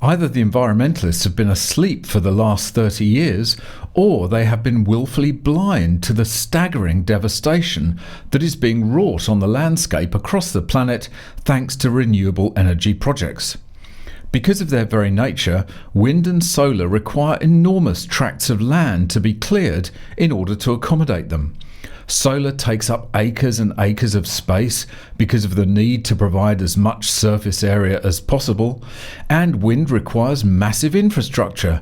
Either the environmentalists have been asleep for the last 30 years, or they have been willfully blind to the staggering devastation that is being wrought on the landscape across the planet thanks to renewable energy projects. Because of their very nature, wind and solar require enormous tracts of land to be cleared in order to accommodate them. Solar takes up acres and acres of space because of the need to provide as much surface area as possible, and wind requires massive infrastructure,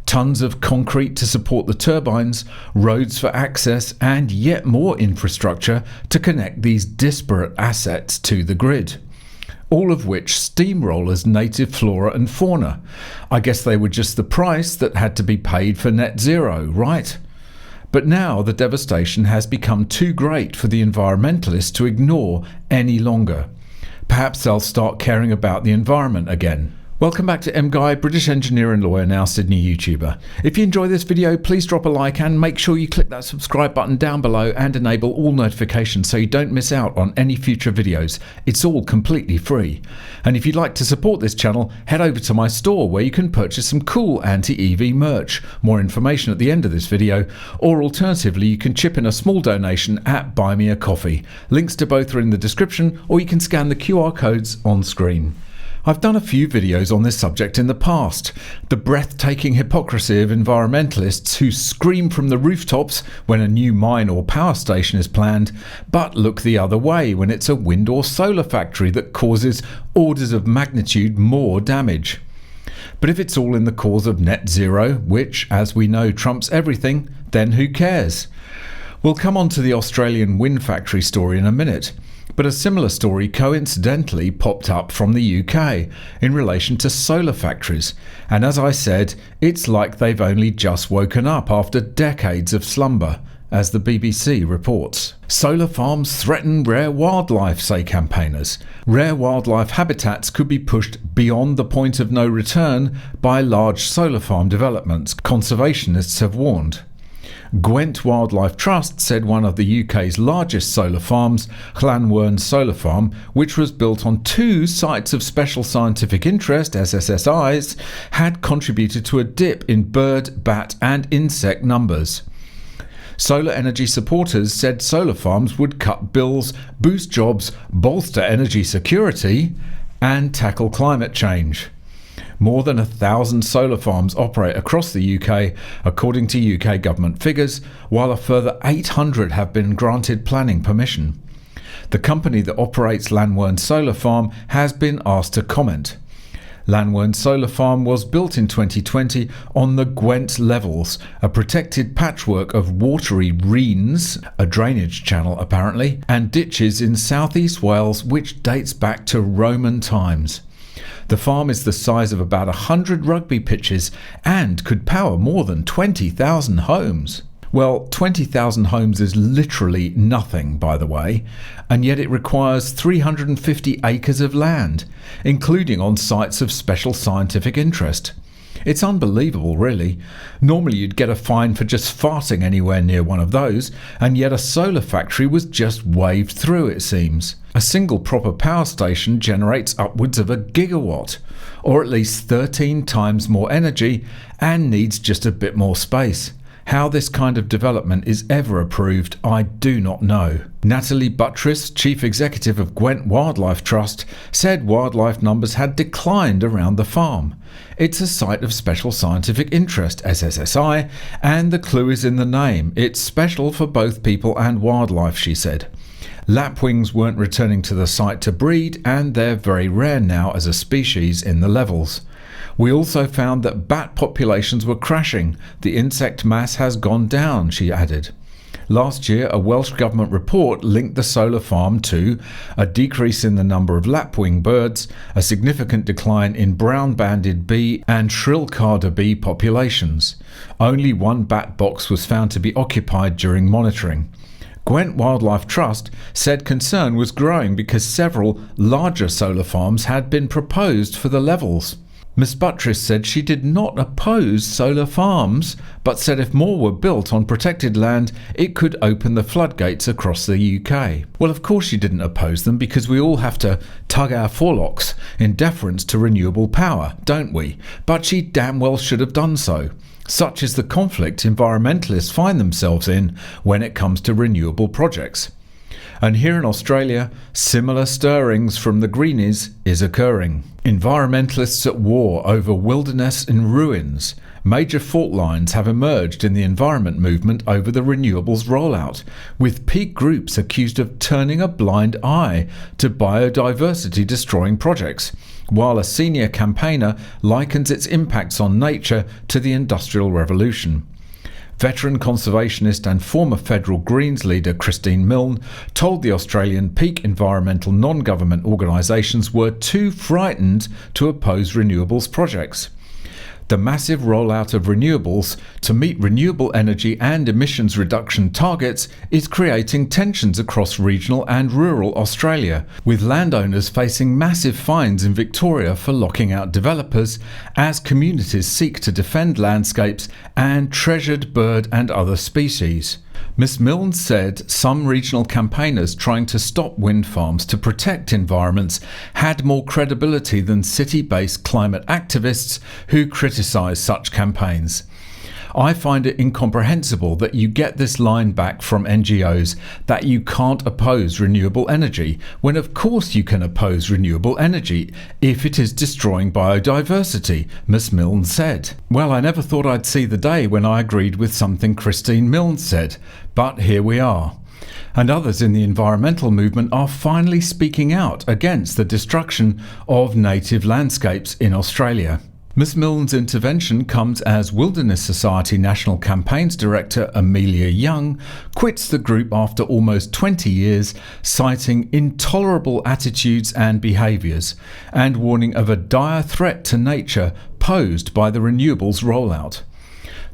tons of concrete to support the turbines, roads for access, and yet more infrastructure to connect these disparate assets to the grid. All of which steamrollers native flora and fauna. I guess they were just the price that had to be paid for net zero, right? But now the devastation has become too great for the environmentalists to ignore any longer. Perhaps they'll start caring about the environment again. Welcome back to MGUY, British engineer and lawyer, now Sydney YouTuber. If you enjoy this video, please drop a like and make sure you click that subscribe button down below and enable all notifications so you don't miss out on any future videos. It's all completely free. And if you'd like to support this channel, head over to my store where you can purchase some cool anti-EV merch. More information at the end of this video, or alternatively you can chip in a small donation at Buy Me a Coffee. Links to both are in the description, or you can scan the QR codes on screen. I've done a few videos on this subject in the past. The breathtaking hypocrisy of environmentalists who scream from the rooftops when a new mine or power station is planned, but look the other way when it's a wind or solar factory that causes orders of magnitude more damage. But if it's all in the cause of net zero, which, as we know, trumps everything, then who cares? We'll come on to the Australian wind factory story in a minute. But a similar story coincidentally popped up from the UK in relation to solar factories, and as I said, it's like they've only just woken up after decades of slumber, as the BBC reports. Solar farms threaten rare wildlife, say campaigners. Rare wildlife habitats could be pushed beyond the point of no return by large solar farm developments, conservationists have warned. Gwent Wildlife Trust said one of the UK's largest solar farms, Llanwern Solar Farm, which was built on 2 sites of special scientific interest, SSSIs, had contributed to a dip in bird, bat and insect numbers. Solar energy supporters said solar farms would cut bills, boost jobs, bolster energy security and tackle climate change. More than 1,000 solar farms operate across the UK, according to UK government figures, while a further 800 have been granted planning permission. The company that operates Llanwern Solar Farm has been asked to comment. Llanwern Solar Farm was built in 2020 on the Gwent Levels, a protected patchwork of watery reens, a drainage channel apparently, and ditches in southeast Wales which dates back to Roman times. The farm is the size of about 100 rugby pitches and could power more than 20,000 homes. Well, 20,000 homes is literally nothing, by the way, and yet it requires 350 acres of land, including on sites of special scientific interest. It's unbelievable, really. Normally you'd get a fine for just farting anywhere near one of those, and yet a solar factory was just waved through, it seems. A single proper power station generates upwards of 1 gigawatt, or at least 13 times more energy, and needs just a bit more space. How this kind of development is ever approved, I do not know. Natalie Buttress, Chief Executive of Gwent Wildlife Trust, said wildlife numbers had declined around the farm. It's a site of special scientific interest, SSSI, and the clue is in the name. It's special for both people and wildlife, she said. Lapwings weren't returning to the site to breed, and they're very rare now as a species in the levels. We also found that bat populations were crashing. The insect mass has gone down, she added. Last year, a Welsh Government report linked the solar farm to a decrease in the number of lapwing birds, a significant decline in brown-banded bee and shrill-carder bee populations. Only 1 bat box was found to be occupied during monitoring. Gwent Wildlife Trust said concern was growing because several larger solar farms had been proposed for the levels. Ms Buttress said she did not oppose solar farms, but said if more were built on protected land, it could open the floodgates across the UK. Well, of course she didn't oppose them, because we all have to tug our forelocks in deference to renewable power, don't we? But she damn well should have done so. Such is the conflict environmentalists find themselves in when it comes to renewable projects. And here in Australia, similar stirrings from the Greenies is occurring. Environmentalists at war over wilderness in ruins. Major fault lines have emerged in the environment movement over the renewables rollout, with peak groups accused of turning a blind eye to biodiversity destroying projects, while a senior campaigner likens its impacts on nature to the Industrial Revolution. Veteran conservationist and former federal Greens leader Christine Milne told the Australian peak environmental non-government organisations were too frightened to oppose renewables projects. The massive rollout of renewables to meet renewable energy and emissions reduction targets is creating tensions across regional and rural Australia, with landowners facing massive fines in Victoria for locking out developers as communities seek to defend landscapes and treasured bird and other species. Ms Milne said some regional campaigners trying to stop wind farms to protect environments had more credibility than city-based climate activists who criticise such campaigns. I find it incomprehensible that you get this line back from NGOs that you can't oppose renewable energy, when of course you can oppose renewable energy if it is destroying biodiversity, Ms Milne said. Well, I never thought I'd see the day when I agreed with something Christine Milne said, but here we are. And others in the environmental movement are finally speaking out against the destruction of native landscapes in Australia. Ms Milne's intervention comes as Wilderness Society National Campaigns Director Amelia Young quits the group after almost 20 years, citing intolerable attitudes and behaviours, and warning of a dire threat to nature posed by the renewables rollout.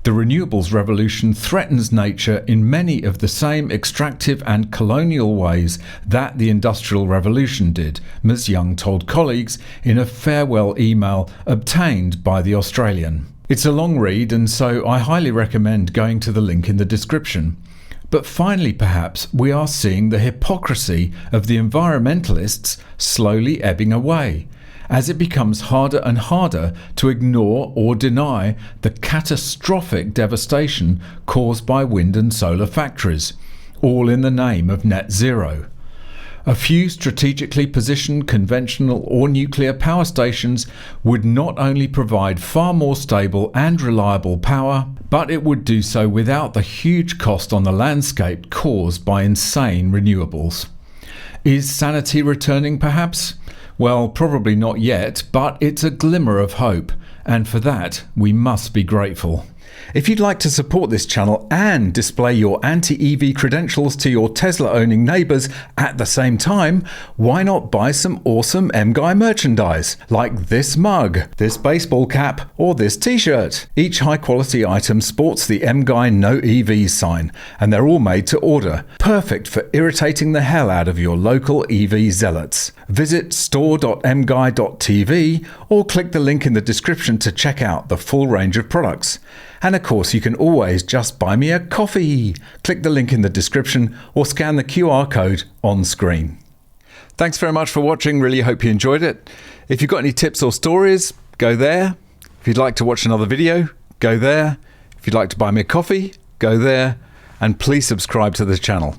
The renewables revolution threatens nature in many of the same extractive and colonial ways that the Industrial Revolution did, Ms Young told colleagues in a farewell email obtained by The Australian. It's a long read, and so I highly recommend going to the link in the description. But finally, perhaps, we are seeing the hypocrisy of the environmentalists slowly ebbing away, as it becomes harder and harder to ignore or deny the catastrophic devastation caused by wind and solar factories, all in the name of net zero. A few strategically positioned conventional or nuclear power stations would not only provide far more stable and reliable power, but it would do so without the huge cost on the landscape caused by insane renewables. Is sanity returning, perhaps? Well, probably not yet, but it's a glimmer of hope, and for that we must be grateful. If you'd like to support this channel and display your anti-EV credentials to your Tesla-owning neighbours at the same time, why not buy some awesome MGUY merchandise, like this mug, this baseball cap, or this t-shirt. Each high-quality item sports the MGUY No EV sign, and they're all made to order, perfect for irritating the hell out of your local EV zealots. Visit store.mguy.tv or click the link in the description to check out the full range of products. And of course, you can always just buy me a coffee. Click the link in the description or scan the QR code on screen. Thanks very much for watching. Really hope you enjoyed it. If you've got any tips or stories, go there. If you'd like to watch another video, go there. If you'd like to buy me a coffee, go there. And please subscribe to the channel.